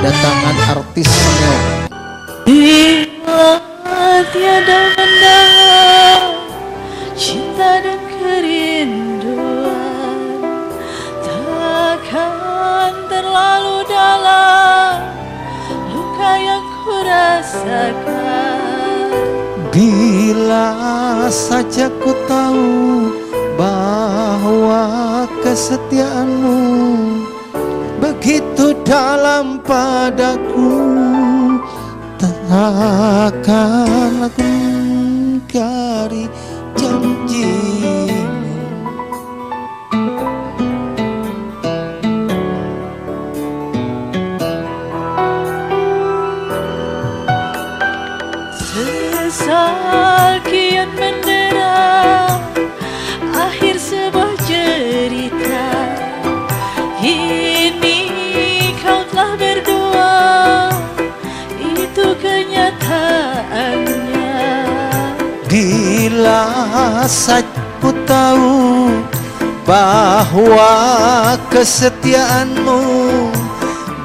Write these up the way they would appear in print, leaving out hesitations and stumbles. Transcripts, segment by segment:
kedatangan artis senior. Bila tiada mendalam cinta dan kerinduan, takkan terlalu dalam luka yang ku rasakan. Bila saja ku tahu bahwa kesetiaanmu begitu dalam padaku, takkan aku mengingkari janjimu. Sesal kian mendera akhir sebuah cerita. Kini kau telah berdua, itu kenyataannya. Bila saja ku tahu bahwa kesetiaanmu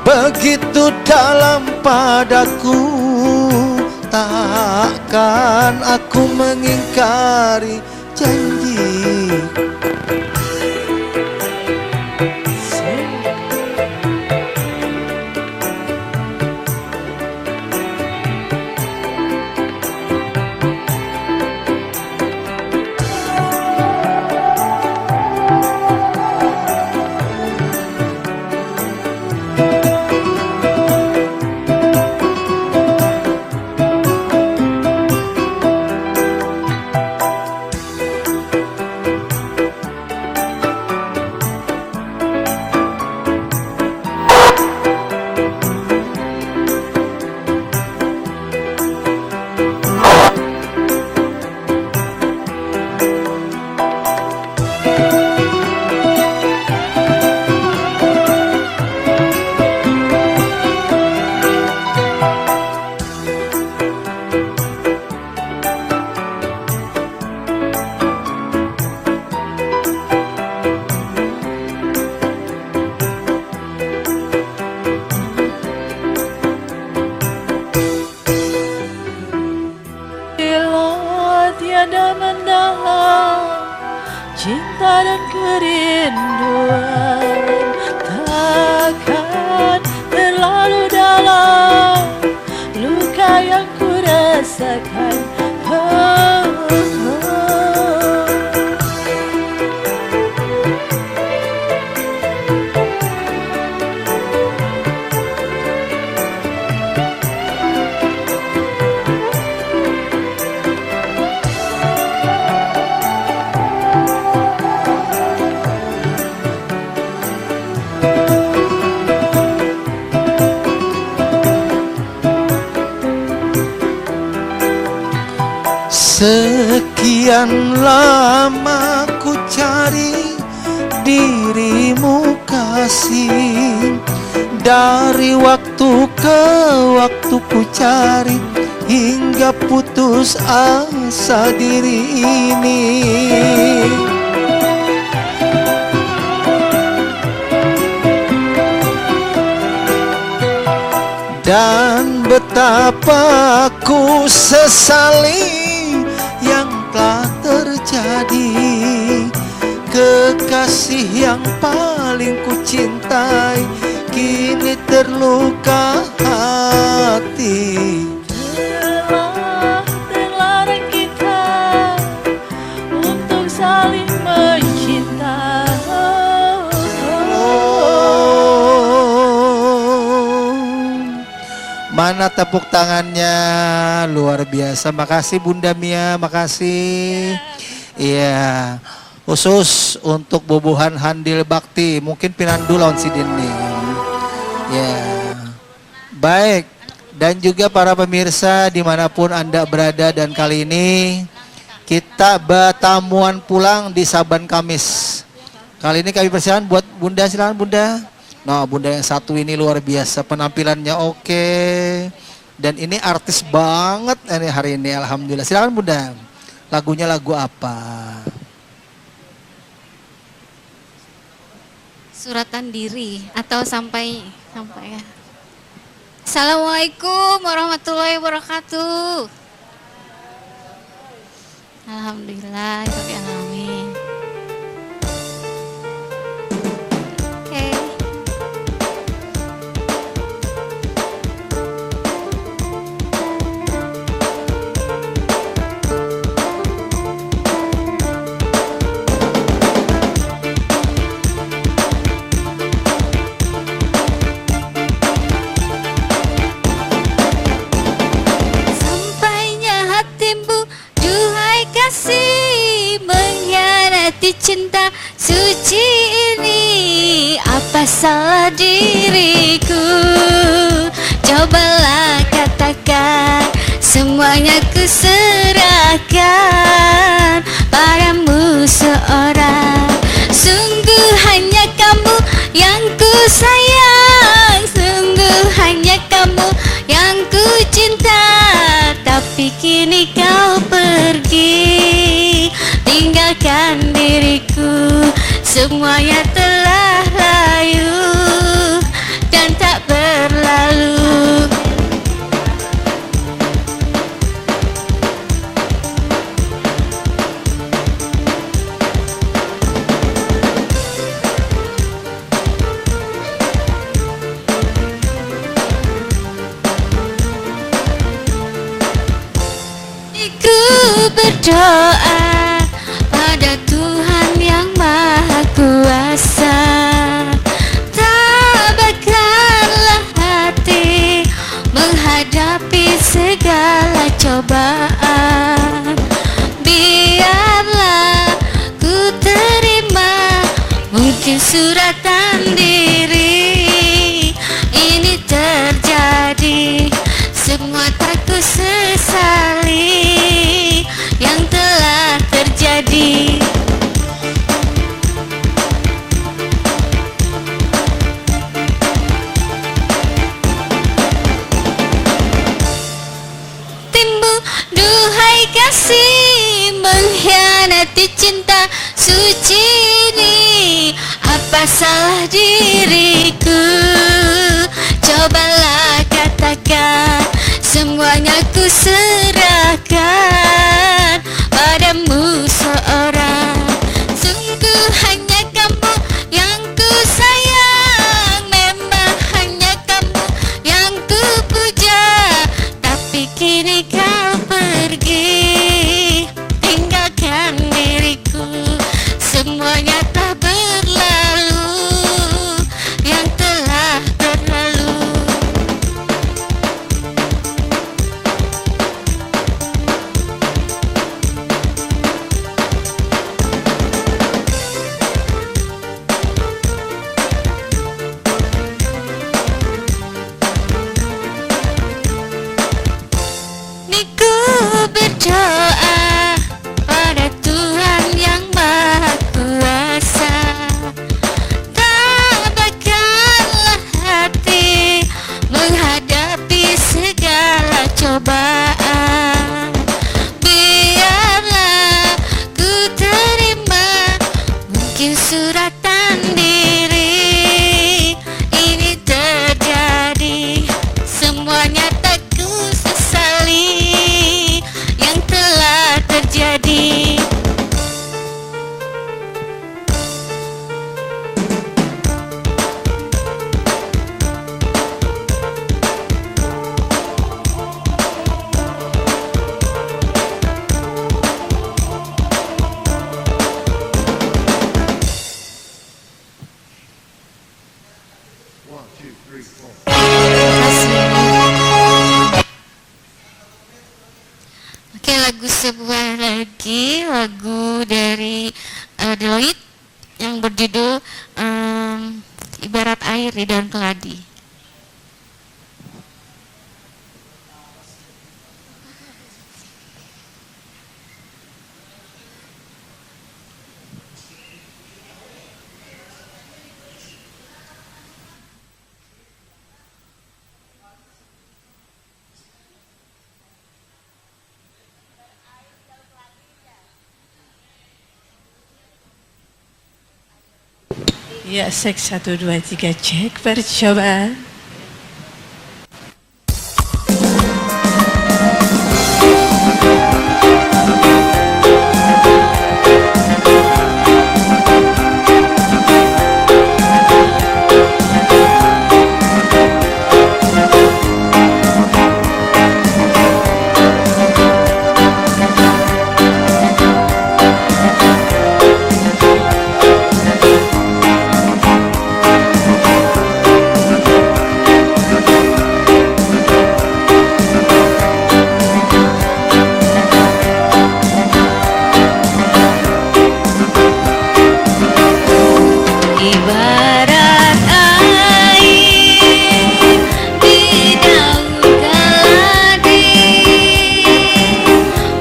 begitu dalam padaku, takkan aku mengingkari janji. Tiada mendalam cinta dan kerinduan, takkan terlalu dalam luka yang ku rasakan. Sekian lama ku cari dirimu kasih, dari waktu ke waktu ku cari hingga putus asa diri ini. Dan betapa ku sesali yang telah terjadi, kekasih yang paling ku cintai kini terluka hati. Telah terlarang kita untuk saling mencinta. Mana tepuk tangannya, luar biasa. Makasih Bunda Mia, makasih. Iya, khusus untuk Bobohan Handil Bakti, mungkin pinandu lawan si Dini. Ya, baik. Dan juga para pemirsa dimanapun Anda berada, dan kali ini kita bertamuan pulang di Saban Kamis. Kali ini kami persilakan buat Bunda, silakan Bunda. Nah, Bunda yang satu ini luar biasa, penampilannya oke. Dan ini artis banget ini hari ini, alhamdulillah. Silakan Bunda. Lagunya lagu apa? Suratan Diri atau sampai ya. Assalamualaikum warahmatullahi wabarakatuh. Alhamdulillah, rabbil alamin. Oke. Sampainya hatimu, duhai kasih, mengkhianati cinta suci ini. Apa salah diriku? Cobalah katakan, semuanya ku serahkan padamu seorang. Sungguh hanya kamu yang ku sayang, sungguh hanya kamu yang ku cinta. Tapi kini kau pergi, tinggalkan diriku. Semuanya telah layu dan tak berlalu. Ku berdoa pada Tuhan yang Maha Kuasa, tabahkanlah hati menghadapi segala cobaan. Biarlah ku terima mungkin suratan diri ini terjadi. Semua tak ku sesali yang telah terjadi. Timbul duhai kasih, mengkhianati cinta suci ini. Apa salah diriku? Cobalah katakan, semuanya ku serahkan padamu seorang. Sungguh hanya kamu yang ku sayang, memang hanya kamu yang ku puja. Tapi kini kau pergi, tinggalkan diriku. Semuanya tak berlalu yang telah berlalu. Niku berdoa pada Tuhan yang Maha Kuasa, tabahkanlah hati menghadapi segala cobaan. Biarlah ku terima mungkin suratan diri ini terjadi. Semuanya tak ku sesali yang telah terjadi. Oke, lagu sebuah lagi, lagu dari Deloitte yang berjudul Ibarat Air di Daun Keladi. Ya, cek 1, 2, 3, cek percobaan. ibarat air di daun keladi,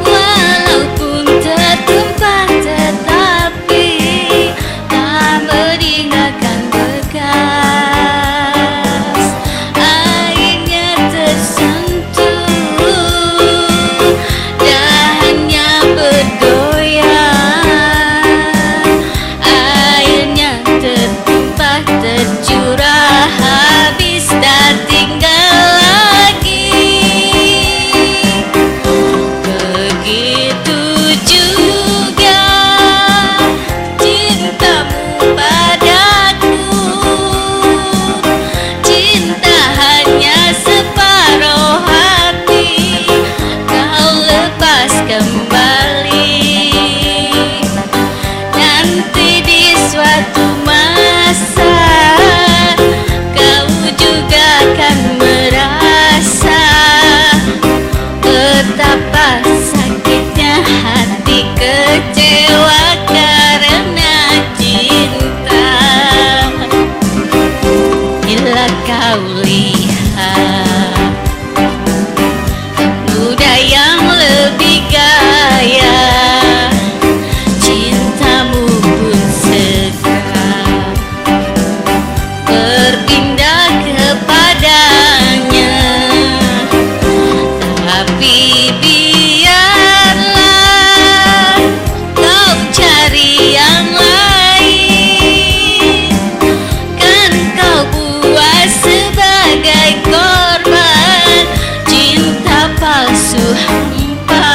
walaupun tertumpah tetapi tak meninggalkan bekas. Airnya tersentuh, dahannya bergoyang, airnya tertumpah tercurah habis tak tinggal lagi. Begitu juga cintamu padaku, cinta hanya separuh hati kau lepas kembali. Nanti di suatu masa kau juga akan merasa betapa sakitnya hati kecewa karena cinta. Bila kau lihat muda yang lebih gaya, cintamu pun segera berpindah kepadanya. Tapi biarlah kau cari yang lain, kan kau buat sebagai korban cinta palsu hampa.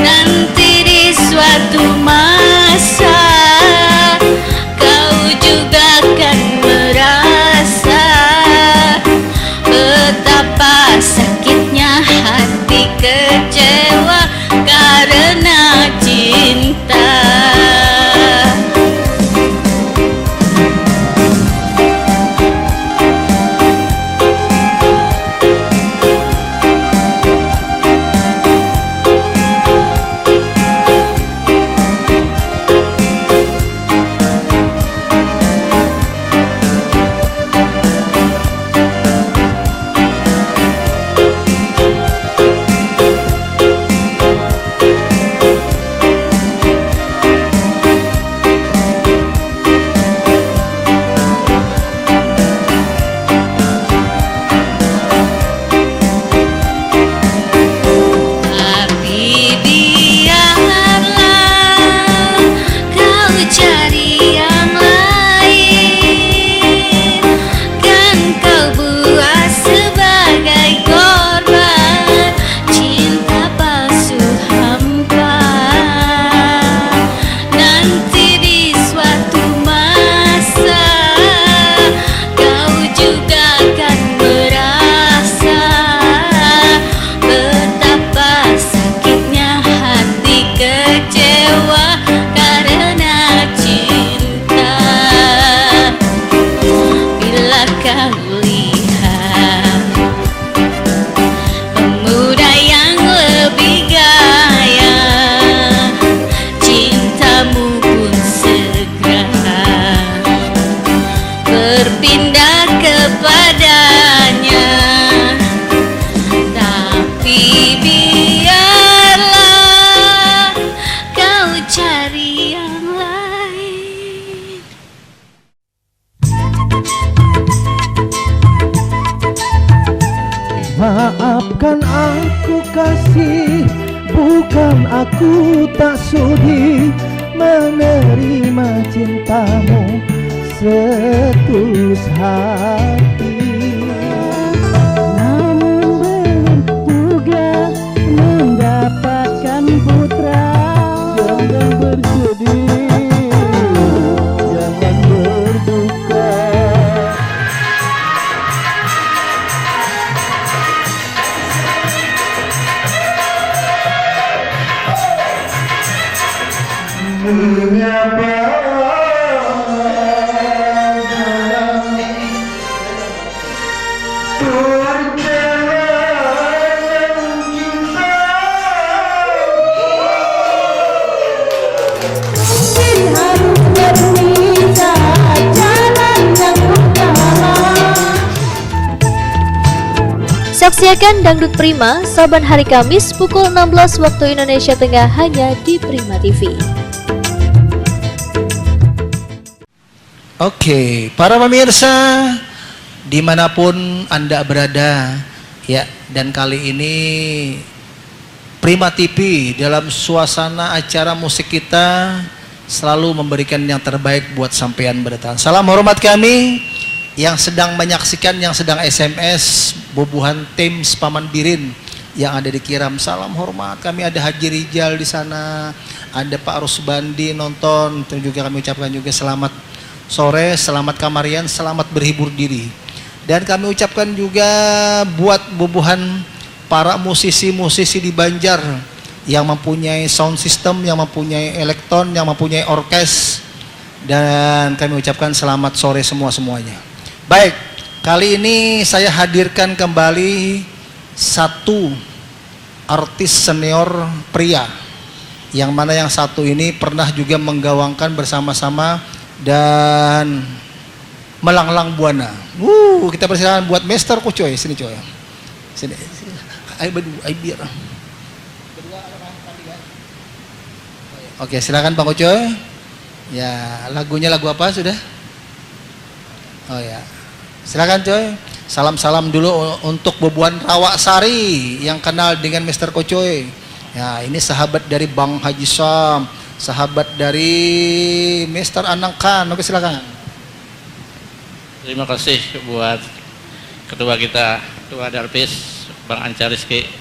Nanti di suatu masa kau juga akan merasa betapa sakitnya hati kecewa karena cinta. Tapi biarlah kau cari yang lain, kan kau buat sebagai korban cinta palsu hampa. Nanti di suatu masa kau juga akan merasa betapa sakitnya hati kecewa karena cinta. Bila kau lihat pemuda yang lebih gaya, cintamu pun segera berpindah kepadanya. Tapi biarlah kau cari yang lain. Maafkan aku kasih, bukan aku tak sudi menerima cintamu setulus hati. Namun belum juga mendapatkan putra. Jangan bersedih, jangan berduka. Mengapa Menyajikan dangdut prima saban hari Kamis pukul 16 waktu Indonesia Tengah hanya di Prima TV. Oke, para pemirsa dimanapun Anda berada, ya, dan kali ini Prima TV dalam suasana acara musik kita selalu memberikan yang terbaik buat sampean berdatang. Salam hormat kami yang sedang menyaksikan, yang sedang SMS, bobohan tim Paman Birin yang ada di Kiram. Salam hormat kami, ada Haji Rijal di sana, ada Pak Rusbandi nonton, dan juga kami ucapkan juga selamat sore, selamat kamarian, selamat berhibur diri. Dan kami ucapkan juga buat bobohan para musisi-musisi di Banjar yang mempunyai sound system, yang mempunyai elektron, yang mempunyai orkes, dan kami ucapkan selamat sore semua-semuanya. Baik, kali ini saya hadirkan kembali satu artis senior pria, yang mana yang satu ini pernah juga menggawangkan bersama-sama dan melanglang buana. Kita persilakan buat Master Kucoy, sini coy. Sini. Ai biar. Oke, silakan Bang Kucoy. Ya, lagunya lagu apa sudah? Oh ya. Silakan coy. Salam-salam dulu untuk Boboan Rawasari yang kenal dengan Master Kucoy. Ya, ini sahabat dari Bang Haji Sam, sahabat dari Mister Anangkan. Oke, silakan. Terima kasih buat ketua kita, Ketua Darpis, Bang Anca Rizky.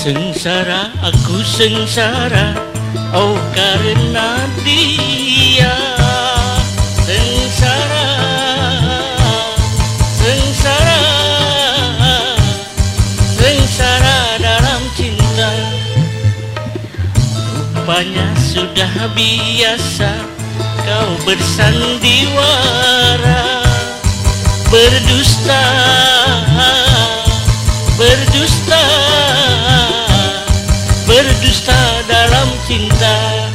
Sengsara, aku sengsara, oh karena dia. Sengsara, sengsara, sengsara dalam cinta. Rupanya sudah biasa kau bersandiwara, berdusta, berdusta, berdusta dalam cinta.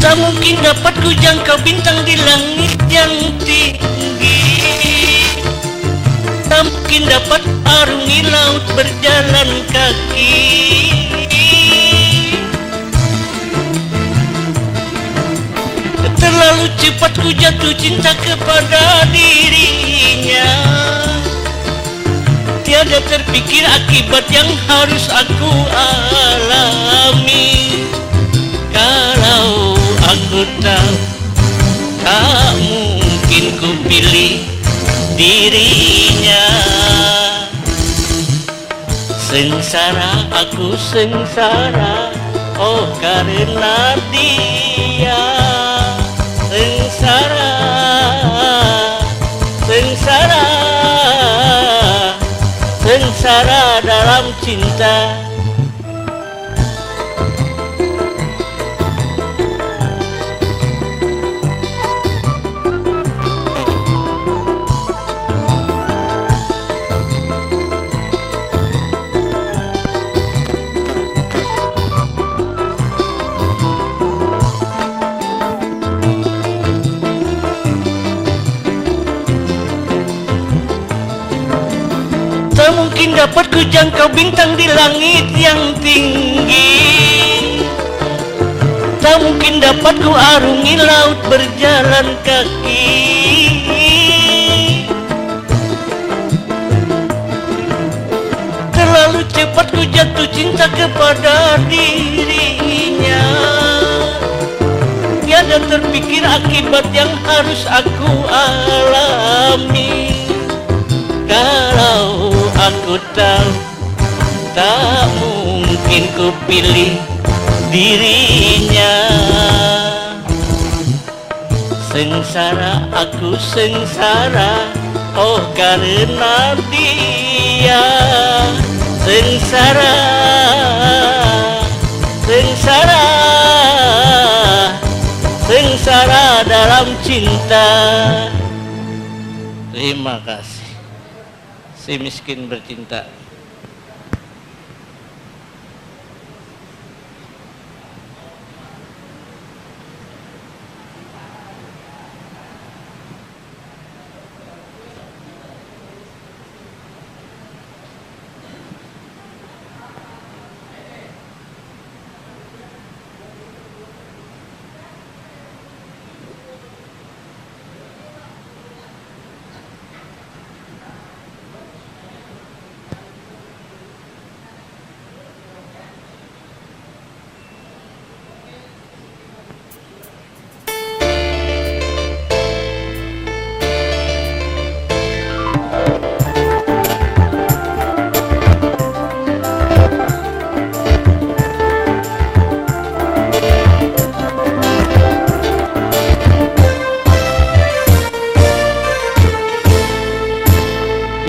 Tak mungkin dapat ku jangkau bintang di langit yang tinggi. Tak mungkin dapat arungi laut berjalan kaki. Terlalu cepat ku jatuh cinta kepada dirinya. Tiada terpikir akibat yang harus aku alami. Kalau aku tahu tak mungkin ku pilih dirinya. Sengsara, aku sengsara, oh karena dia. Sengsara, sengsara, sengsara dalam cinta. Tak Tak mungkin dapat ku jangkau bintang di langit yang tinggi. Tak mungkin dapat ku arungi laut berjalan kaki. Terlalu cepat ku jatuh cinta kepada dirinya. Tiada terpikir akibat yang harus aku alami. Kalau aku tahu tak mungkin ku pilih dirinya. Sengsara aku sengsara, oh karena dia. Sengsara, sengsara, sengsara dalam cinta. Terima kasih. Si miskin bercinta.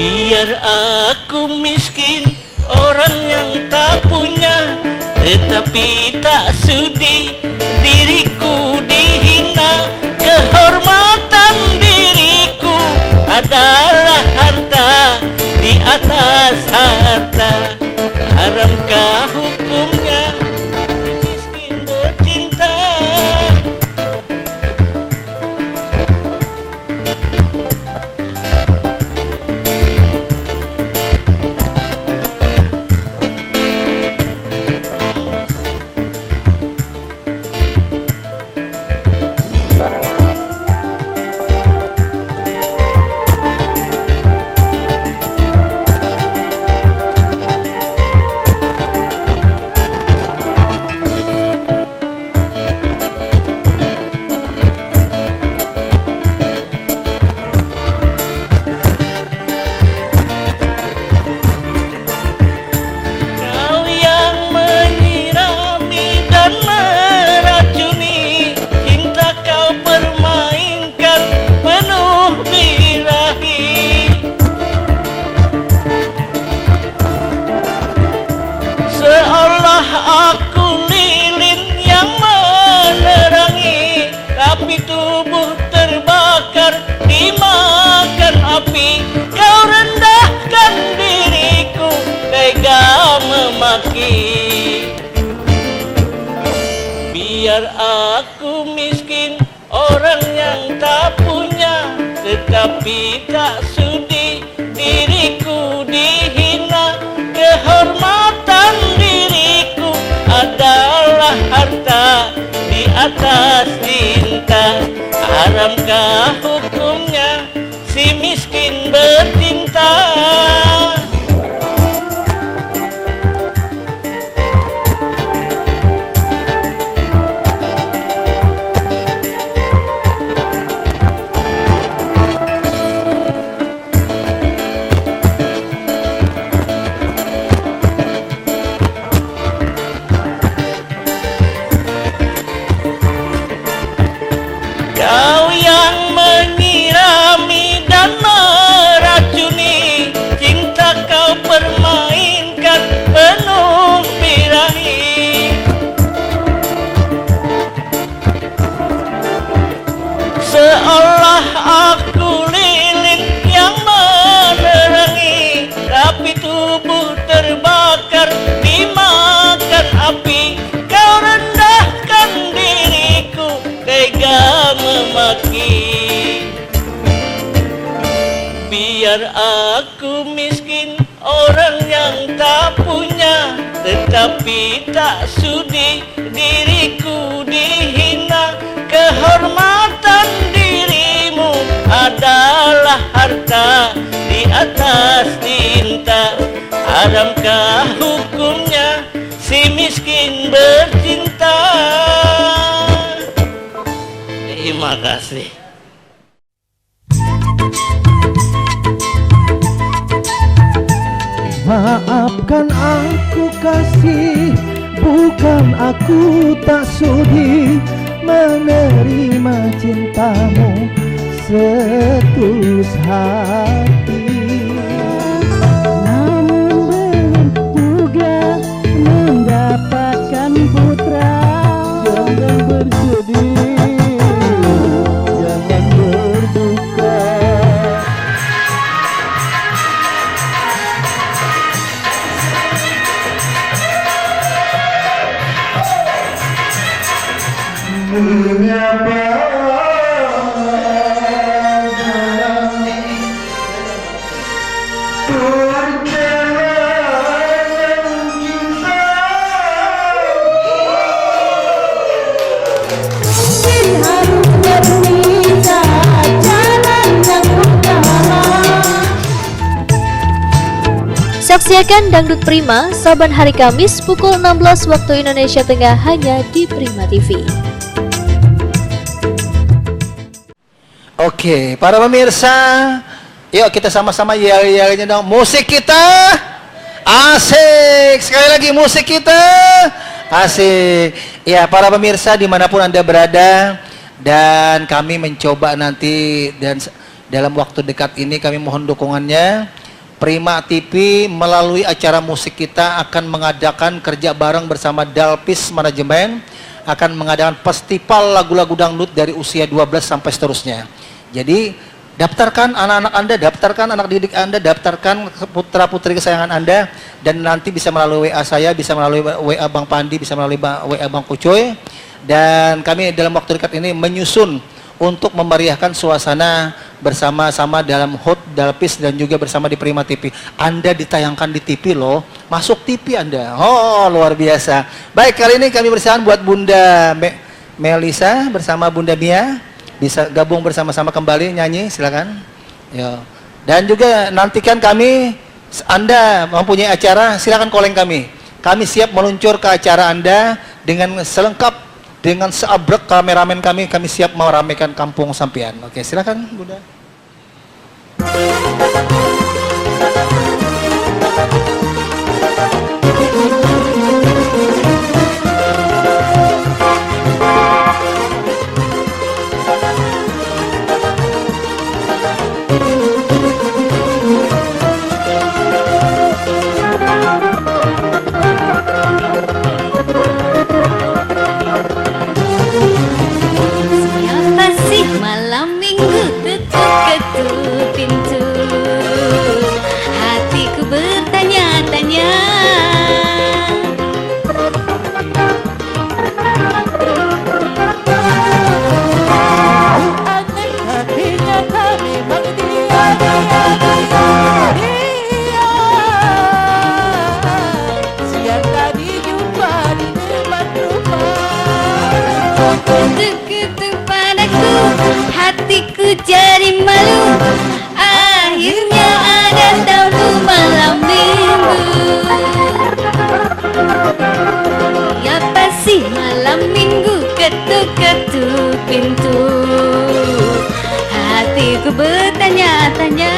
Biar aku miskin, orang yang tak punya, tetapi tak sudi diriku dihina. Kehormatan diriku adalah harta di atas harta. Haramkah hukumnya miskin bercinta? Aku lilin yang menerangi, tapi tubuh terbakar dimakan api. Kau rendahkan diriku, tega memaki. Biar aku miskin, orang yang tak punya, tetapi tak sudi diriku dihina. Kehormatan diriku adalah harta di atas cinta. Haramkah hukumnya si miskin bercinta? Kau yang menyirami dan meracuni, cinta kau permainkan penuh birahi. Seolah aku lilin yang menerangi, tapi tubuh terbakar dimakan api. Kau rendahkan diriku, tega memaki. Biar aku miskin, orang yang tak punya, tetapi tak sudi diriku dihina. Kehormatan dirimu adalah harta di atas tinta. Haramkah hukumnya si miskin bercinta? Terima kasih. Maafkan aku kasih, bukan aku tak sudi menerima cintamu setulus hati. Namun belum juga mendapatkan putra. Jangan bersedih, jangan berduka. Saksikan Dangdut Prima saban hari Kamis pukul 16 waktu Indonesia Tengah hanya di Prima TV. Oke, para pemirsa, yuk kita sama-sama yel-yelnya dong. Musik kita asik. Sekali lagi musik kita asik. Ya, para pemirsa dimanapun Anda berada, dan kami mencoba nanti dan dalam waktu dekat ini kami mohon dukungannya. Prima TV melalui acara musik kita akan mengadakan kerja bareng bersama Dalpis Manajemen, akan mengadakan festival lagu-lagu dangdut dari usia 12 sampai seterusnya. Jadi daftarkan anak-anak Anda, daftarkan anak didik Anda, daftarkan putra-putri kesayangan Anda, dan nanti bisa melalui WA saya, bisa melalui WA Bang Pandi, bisa melalui WA Bang Kucoy. Dan kami dalam waktu dekat ini menyusun untuk memeriahkan suasana bersama-sama dalam Hot Dalpis dan juga bersama di Prima TV. Anda ditayangkan di TV loh, masuk TV Anda. Oh, luar biasa. Baik, kali ini kami bersahan buat Bunda Melisa bersama Bunda Mia. Bisa gabung bersama-sama kembali nyanyi, silakan. Yo. Dan juga nantikan kami, Anda mempunyai acara, silakan calling kami. Kami siap meluncur ke acara Anda dengan selengkap, dengan seabrek kameramen kami siap meramaikan kampung sampian. Oke, silakan Bunda. Siapa sih malam minggu ketuk-ketuk pintu? Hatiku bertanya-tanya. Hatinya kami memang dia. Siang tadi jumpa di depan rumah. Ketuk-ketuk padaku, hatiku jadi malu. Akhirnya ada tamu malam minggu. Siapa sih malam minggu ketuk-ketuk pintu? Hatiku bertanya-tanya.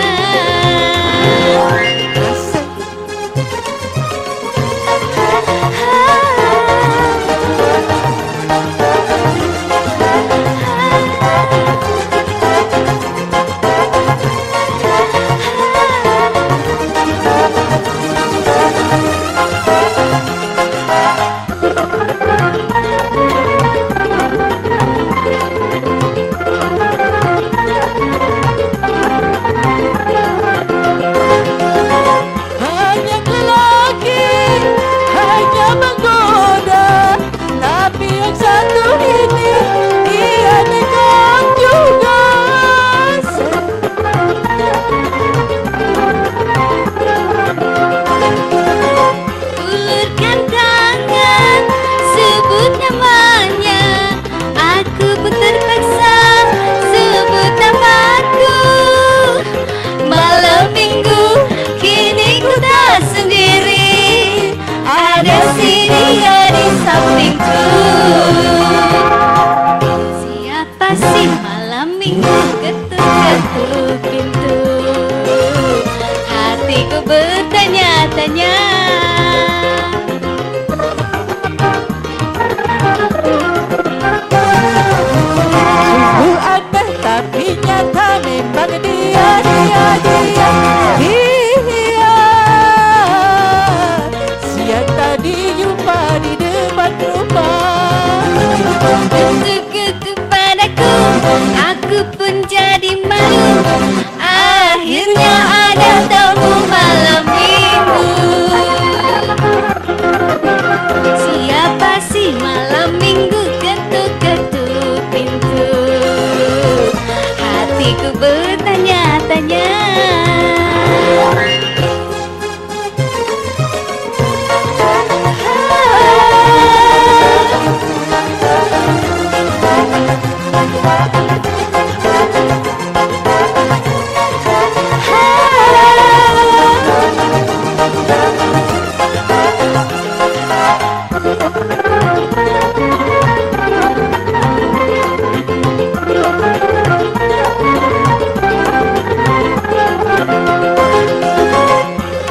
minggu ketuk-ketuk pintu. Hatiku bertanya-tanya. Sungguh aneh tapi nyata memang dia. Siang tadi jumpa di depan rumah. Ketuk-ketuk padaku, aku pun jadi malu. Akhirnya ada tamu malam minggu. Siapa sih malam minggu ketuk-ketuk pintu? Hatiku bertanya-tanya.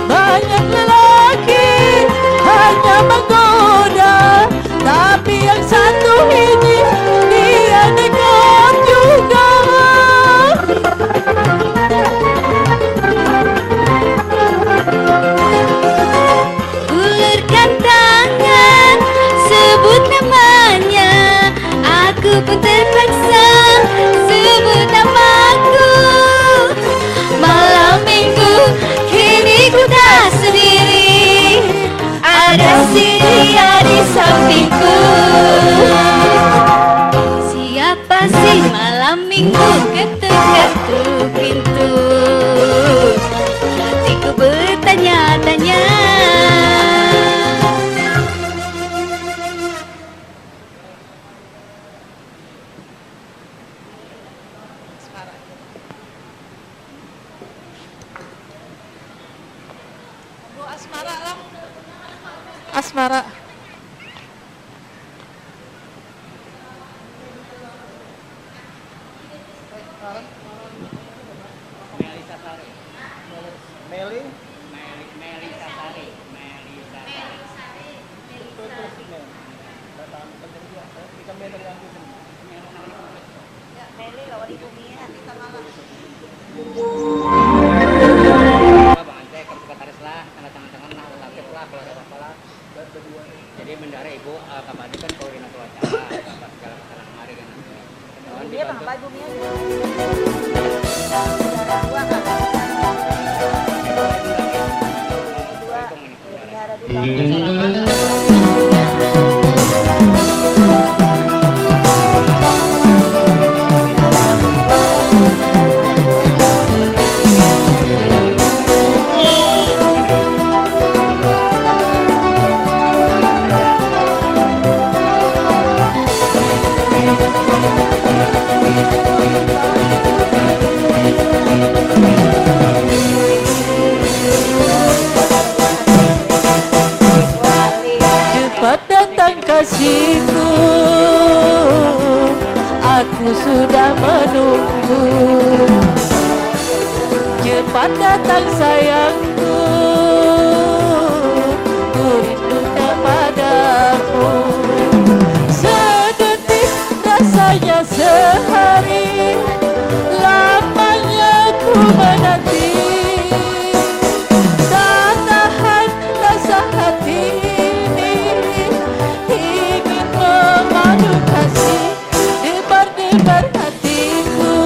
Banyak lelaki hanya menggoda, tapi yang satu ini dia dekat juga. Ulurkan tangan, sebut namanya. Aku pun terpaksa sebut namaku. Malam minggu kini ku tak sendiri. Ada si dia di sampingku. Siapa sih malam minggu ketuk-ketuk pintu? Hatiku bertanya-tanya. Asmara. Jadi bendara ibu kapan kan koordinator acara apa segala kesalahan kemarin kan. Dia bang apa ibunya? Cepat datang kasihku, aku sudah menunggu. Cepat datang sayangku, ku rindu kepadamu. Sedetik rasanya sehari, lamanya ku menanti. Tak tahan rasa hati ini, ingin memadu kasih debar-debar hatiku,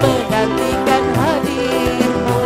menantikan hadirmu.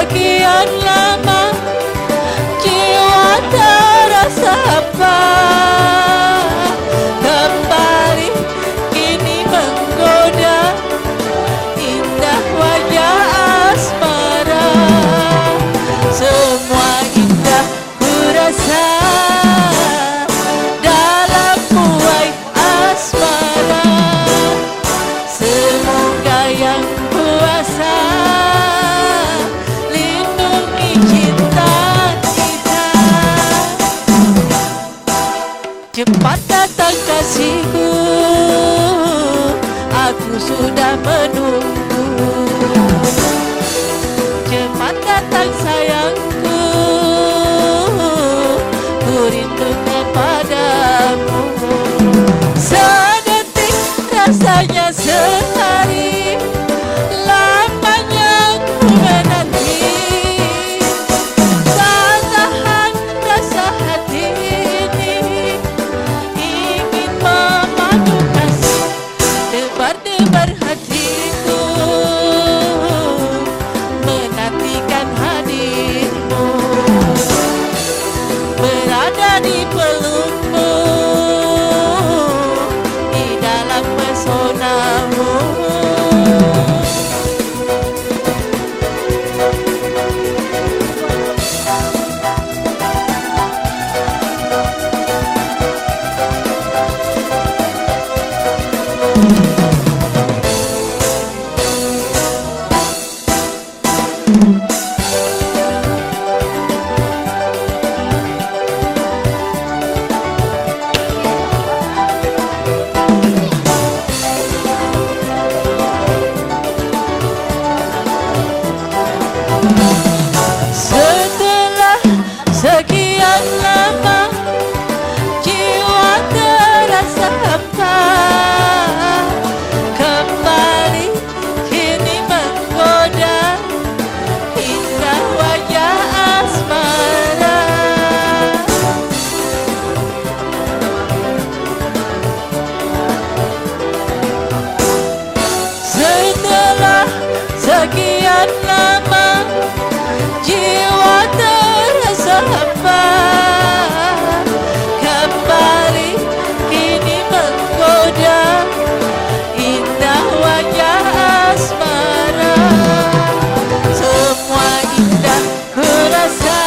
sekian lama jiwa terasa apa, kembali kini menggoda indah wajah asmara. Semua indah kurasa dalam buai asmara. Semoga yang kuasa lindungi cinta kita. Cepat datang kasihku, aku sudah menunggu. Cepat datang sayangku, ku rindu kepadamu. Sedetik rasanya sehari, lamanya ku menanti. Tak tahan rasa hati ini, ingin memandu kasih debar-debar hatiku, menantikan hadirmu, berada di pelukmu, di dalam pesonamu. Setelah sekian lama jiwa terasa hampa, kembali kini menggoda indah wajah asmara. Setelah sekian lama jiwa terasa hampa, kembali kini menggoda indah wajah asmara. Semua indah kurasa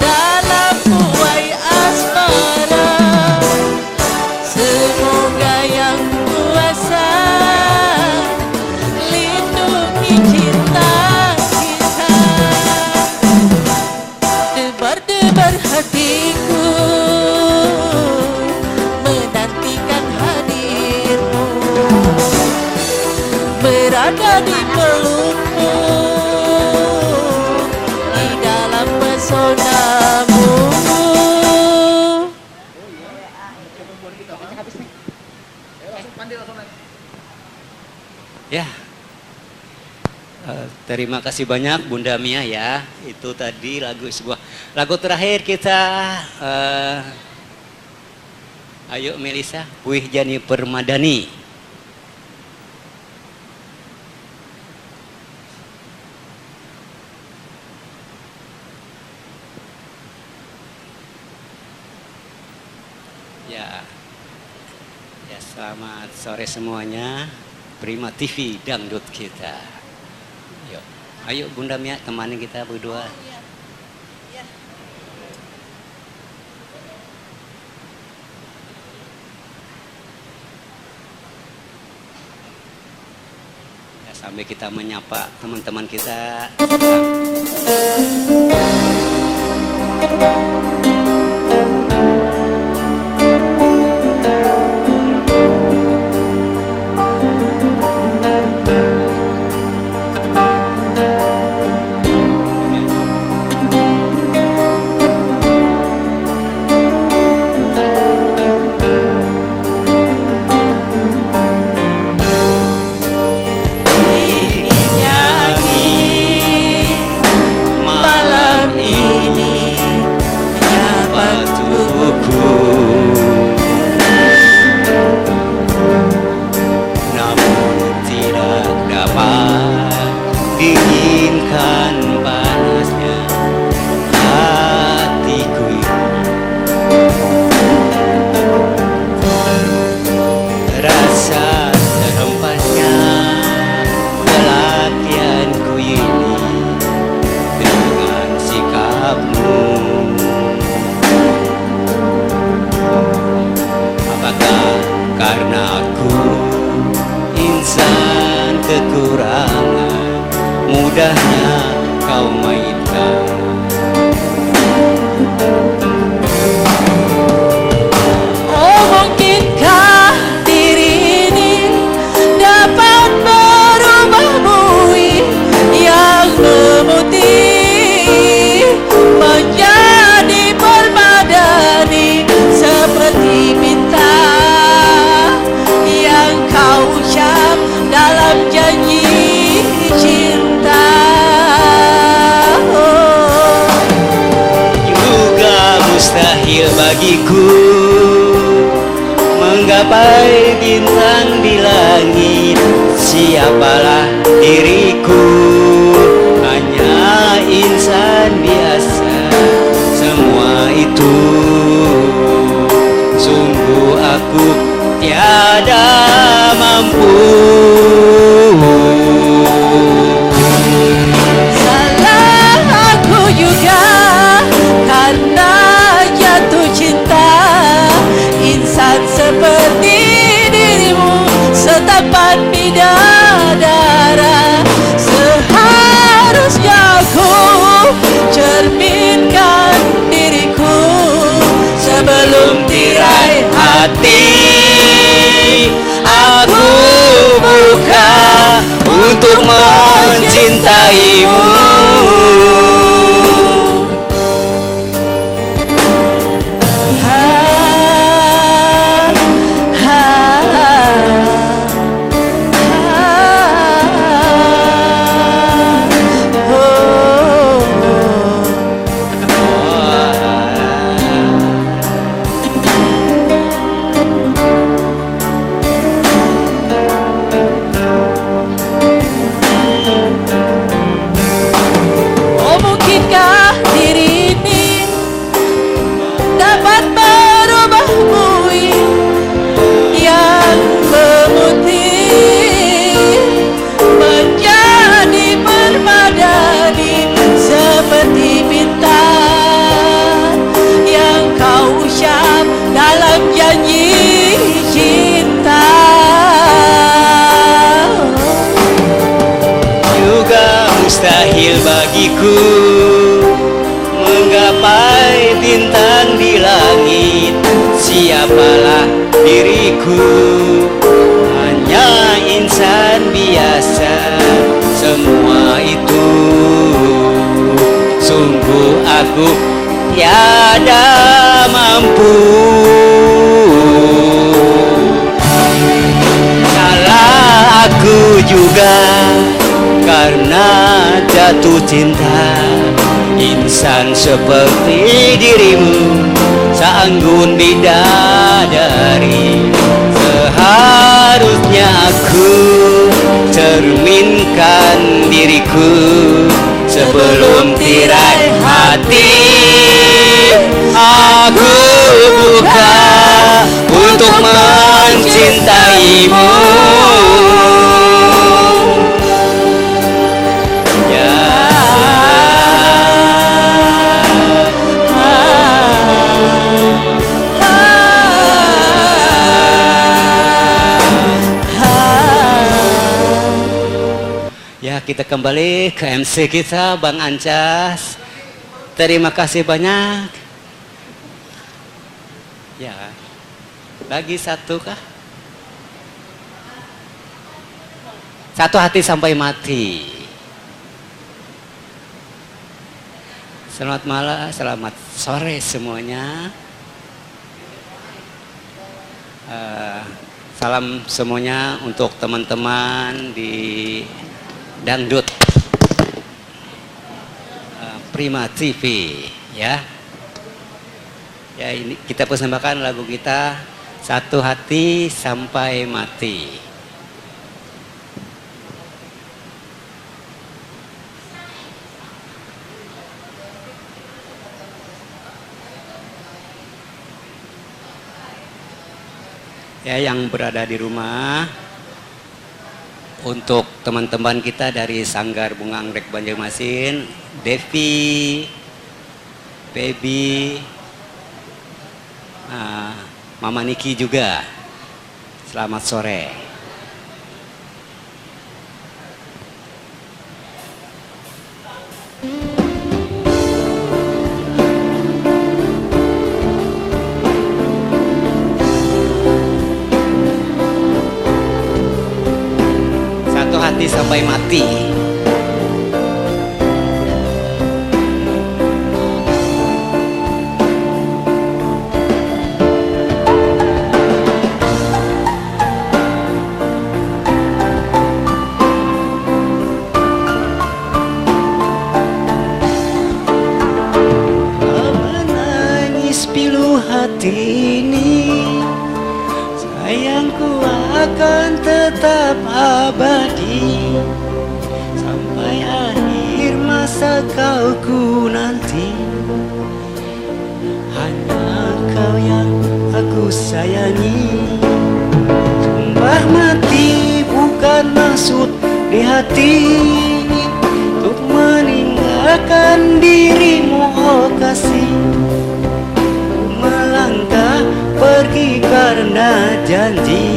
dalam buai asmara. Semoga yang kuasa lindungi cinta kita. Debar-debar hatiku, menantikan hadirmu, berada di pelukmu, di dalam pesonamu. Ya, terima kasih banyak Bunda Mia ya. Itu tadi sebuah lagu terakhir kita. Ayo Melisa, Puih Jani Permadani. Ya, ya selamat sore semuanya. Prima TV dangdut kita. Yuk, ayo Bunda Mia temani kita berdua. Ya, sampai kita menyapa teman-teman kita. Malam ini dinginkan panasnya hatiku ini. Rasa terhempasnya pelatihanku ini dengan sikapmu. Apakah karena aku insan kekurangan, mudahnya kau mainkan? Oh, mungkinkah diri ini dapat berubah bui yang memutih menjadi permadani seperti bintang yang kau ucap dalam janji cinta. Oh. Juga mustahil bagiku menggapai bintang di langit. Siapalah diriku, hanya insan biasa. Semua itu sungguh aku tiada mampu. Salah aku juga karena jatuh cinta insan seperti dirimu, setapat bidadara. Seharusnya aku cerminkan diriku sebelum tirai hati aku buka untuk mencintaimu. Oh, mungkinkah diri ini dapat berubah bui yang memutih menjadi permadani seperti bintang yang kau ucap dalam janji cinta. Juga mustahil bagiku menggapai bintang di langit. Siapalah diriku, hanya insan biasa. Semua itu sungguh aku tiada mampu. Salah aku juga karena jatuh cinta insan seperti dirimu, seanggun bidadari. Seharusnya aku cerminkan diriku sebelum tirai hati aku buka untuk mencintaimu. Ya, kita kembali ke MC kita, Bang Ancas. Terima kasih banyak. Ya, lagi satu kah? Satu hati sampai mati. Selamat malam, selamat sore semuanya. Salam semuanya untuk teman-teman di Dangdut Prima TV, ya. Ya, ini kita persembahkan lagu kita Satu Hati Sampai Mati. Ya, yang berada di rumah, untuk teman-teman kita dari Sanggar Bunga Anggrek Banjarmasin, Devi, Baby, Mama Niki juga. Selamat sore. Satu hati sampai mati. Menangis pilu hati ini, sayangku akan tetap abadi sampai akhir masa kau ku nanti. Hanya kau yang aku sayangi. Sumpah mati bukan maksud di hati untuk meninggalkan dirimu, oh kasih. Ku melangkah pergi karena janji,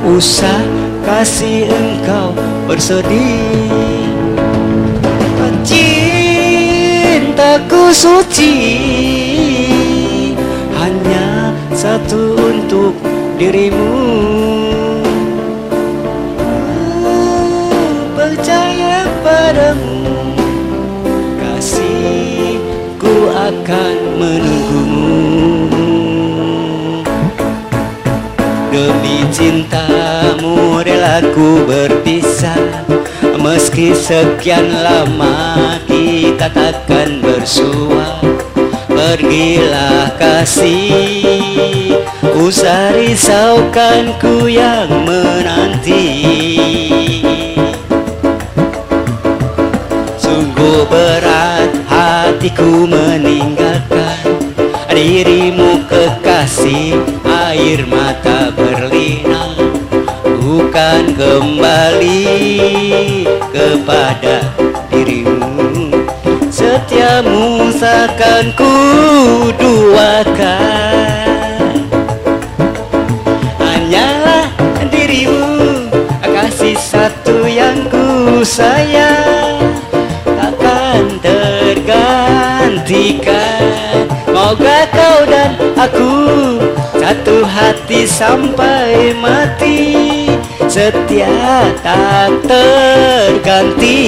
usah kasih engkau bersedih. Cintaku suci, hanya satu untuk dirimu. Percaya padamu, kasihku akan menunggumu. Demi cintamu rela ku berpisah, meski sekian lama kita takkan bersua. Pergilah kasih, usah risaukan ku yang menanti. Sungguh berat hatiku meninggalkan dirimu kekasih, air mata berlinang. Bukan kembali kepada dirimu, setiamu seakan ku duakan. Hanyalah dirimu, kasih satu yang ku sayang, takkan tergantikan. Moga kau dan aku satu hati sampai mati, setia tak terganti.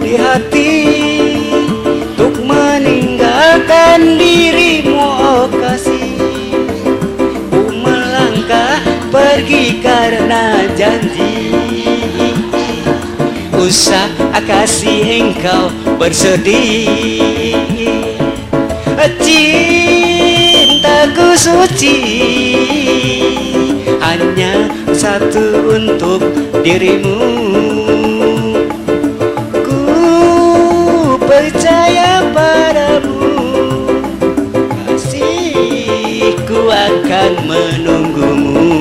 Di hati untuk meninggalkan dirimu, oh kasih. Ku melangkah pergi karena janji, usah kasih engkau bersedih. Cintaku suci, hanya satu untuk dirimu. Percaya padamu, kasihku akan menunggumu.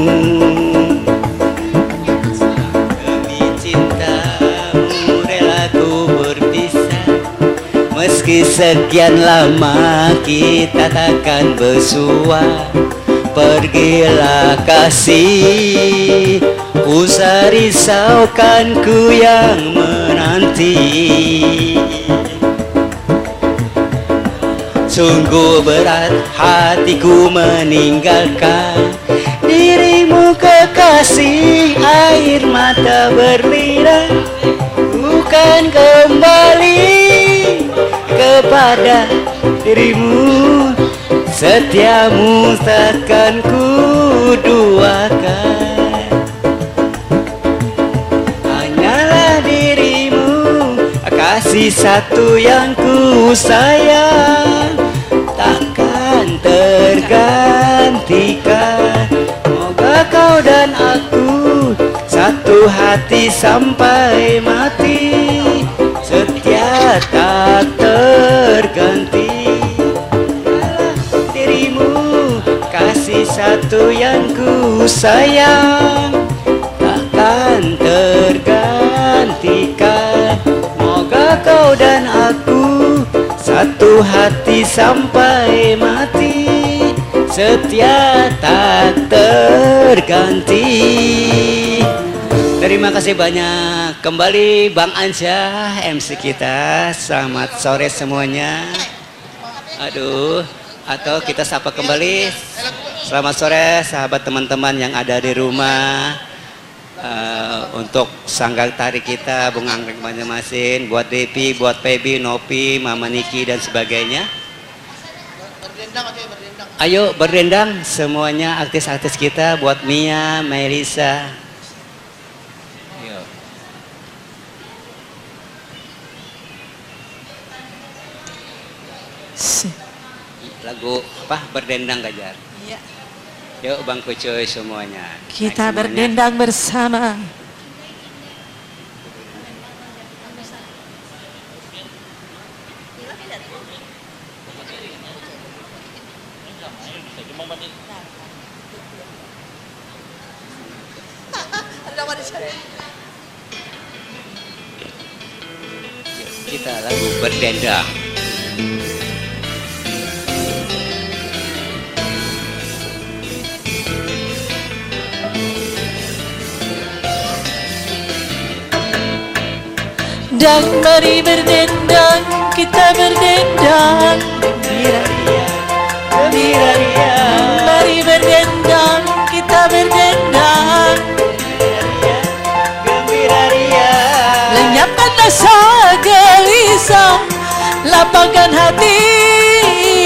Demi cintamu rela ku berpisah, meski sekian lama kita takkan bersua. Pergilah kasih, usah risaukan ku yang menanti. Sungguh berat hatiku meninggalkan dirimu kekasih, air mata berlinang bukan kembali kepada dirimu. Setiamu takkan ku duakan, hanyalah dirimu kasih satu yang ku sayang, takkan tergantikan. Moga kau dan aku satu hati sampai mati, setia tak terganti. Dirimu kasih satu yang ku sayang, takkan tergantikan. Moga kau dan aku satu hati sampai mati, setia tak terganti. Terima kasih banyak. Kembali Bang Ansyah, MC kita. Selamat sore semuanya. Aduh, atau kita sapa kembali. Selamat sore sahabat teman-teman yang ada di rumah. Untuk sanggar tari kita, Bung Anggrek Banjarmasin, buat Depi, buat Pebi, Nopi, Mama Niki dan sebagainya. Ayo berdendang semuanya, artis-artis kita, buat Mia, Melisa. Yuk. Lagu apa? Berdendang Gajar. Iya. Yuk Bang Kucuy semuanya. Kita Naik semuanya. berdendang bersama. Kita lagu berdendang. Dan mari berdendang, kita berdendang. Gembira ria, gembira ria. Mari berdendang, kita berdendang. Gembira ria. Lenyapkan rasa gelisah, lapangkan hati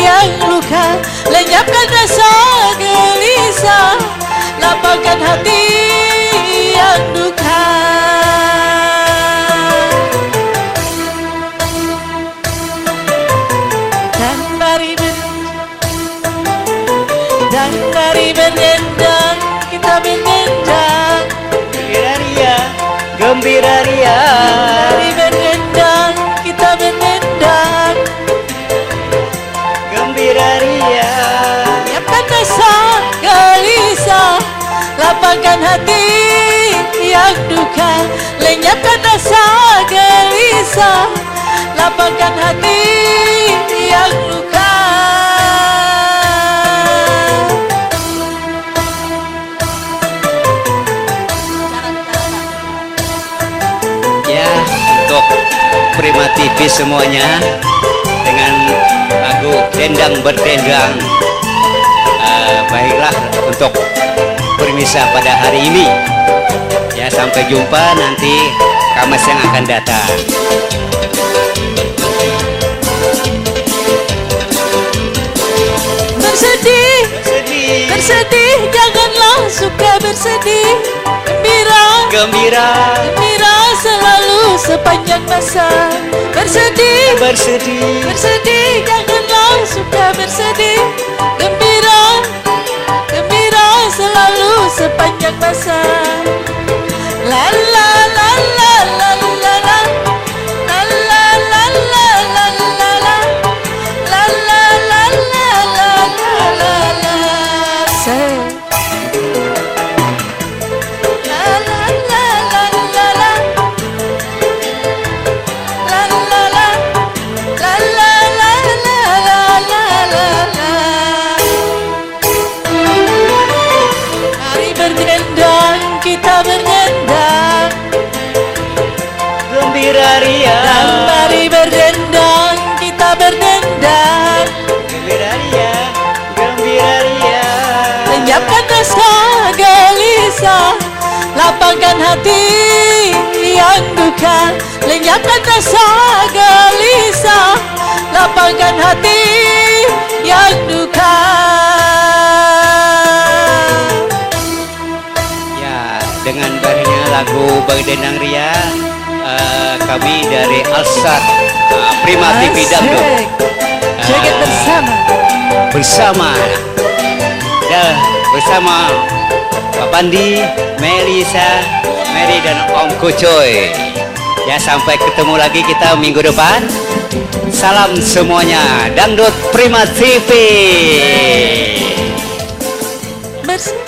yang luka. Lenyapkan rasa gelisah, lapangkan hati yang duka. Dan mari berdendang, kita berdendang. Gembira ria, gembira ria. Mari berdendang, kita berdendang. Gembira ria. Siapkan rasa gelisah, lapangkan hati yang duka. Lenyapkan rasa gelisah, lapangkan hati yang luka. Ya, untuk Prima TV semuanya dengan lagu Dendang Berdendang. Baiklah untuk permisah pada hari ini. Ya, sampai jumpa nanti Kamis yang akan datang. Bersedih, Bersedih, bersedih, janganlah suka bersedih. Gembira, gembira, gembira selalu sepanjang masa. Bersedih, bersedih, bersedih, janganlah suka bersedih. Gembira, gembira selalu sepanjang masa. La la la la la la la. La la la la la la la. La la la la la la la. Say. La la la la la la. La la la. La la la la la la la la. hati yang duka, lenyapkan rasa gelisah, lapangkan hati yang duka. Ya, dengan barinya lagu Bang Denang Ria, kami dari Alsat Prima TV Dangdut Joget bersama dan bersama Pak Pandi, Melisa, Mary dan Om Kucoy. Ya, sampai ketemu lagi kita minggu depan. Salam semuanya, Dangdut Prima TV. bersama.